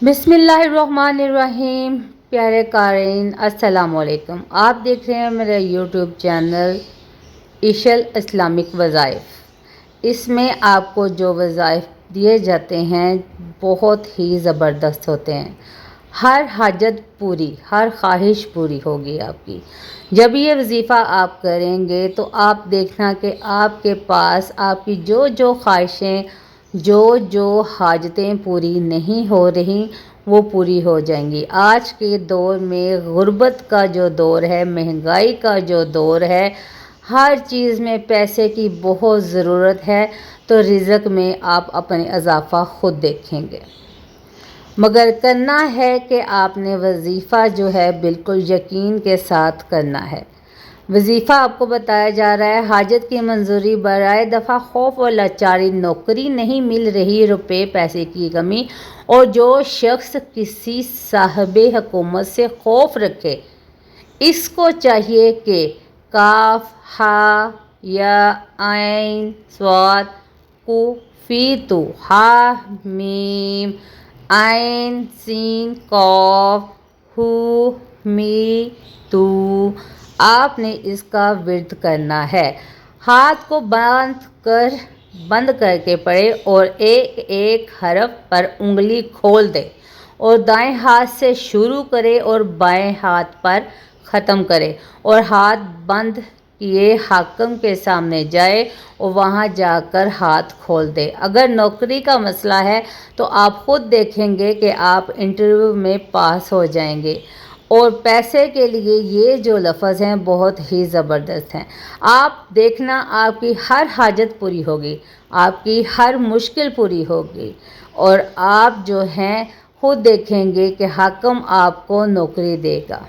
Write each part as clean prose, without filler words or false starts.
बिस्मिल्लाहिर्रहमानिर्रहीम। प्यारे क़ारीन अस्सलाम वालेकुम। आप देख रहे हैं मेरा यूट्यूब चैनल इशल इस्लामिक वज़ाइफ। इसमें आपको जो वज़ाइफ दिए जाते हैं बहुत ही ज़बरदस्त होते हैं। हर हाजत पूरी, हर ख्वाहिश पूरी होगी आपकी। जब ये वजीफ़ा आप करेंगे तो आप देखना कि आपके पास आपकी जो जो ख्वाहिशें, जो जो हाजतें पूरी नहीं हो रही वो पूरी हो जाएंगी। आज के दौर में गुर्बत का जो दौर है, महंगाई का जो दौर है, हर चीज़ में पैसे की बहुत ज़रूरत है। तो रिज़्क़ में आप अपने इजाफ़ा ख़ुद देखेंगे, मगर करना है कि आपने वजीफ़ा जो है बिल्कुल यकीन के साथ करना है। वजीफ़ा आपको बताया जा रहा है, हाजत की मंजूरी बराए दफ़ा खौफ और लाचारी, नौकरी नहीं मिल रही, रुपए पैसे की कमी, और जो शख्स किसी साहिबे हुकूमत से खौफ रखे इसको चाहिए कि काफ हा या आइन स्वाद कु फी तु हा मीम आइन सीन कौफ हु मी तू, आपने इसका विर्द करना है। हाथ को बंद करके पढ़े और एक एक हरफ पर उंगली खोल दे और दाएं हाथ से शुरू करे और बाएं हाथ पर ख़त्म करे और हाथ बंद किए हाकिम के सामने जाए और वहाँ जाकर हाथ खोल दे। अगर नौकरी का मसला है तो आप ख़ुद देखेंगे कि आप इंटरव्यू में पास हो जाएंगे। और पैसे के लिए ये जो लफ्ज़ हैं बहुत ही ज़बरदस्त हैं। आप देखना आपकी हर हाजत पूरी होगी, आपकी हर मुश्किल पूरी होगी और आप जो हैं खुद देखेंगे कि हाकिम आपको नौकरी देगा।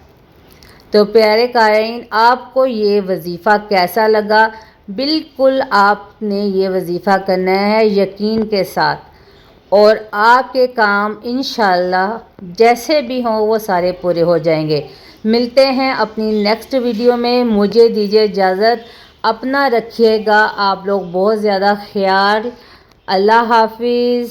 तो प्यारे क़ारीन, आपको ये वजीफ़ा कैसा लगा? बिल्कुल आपने ये वजीफ़ा करना है यकीन के साथ और आपके काम इंशाअल्लाह जैसे भी हों वो सारे पूरे हो जाएंगे। मिलते हैं अपनी नेक्स्ट वीडियो में। मुझे दीजिए इजाज़त। अपना रखिएगा आप लोग बहुत ज़्यादा ख्याल। अल्लाह हाफिज़।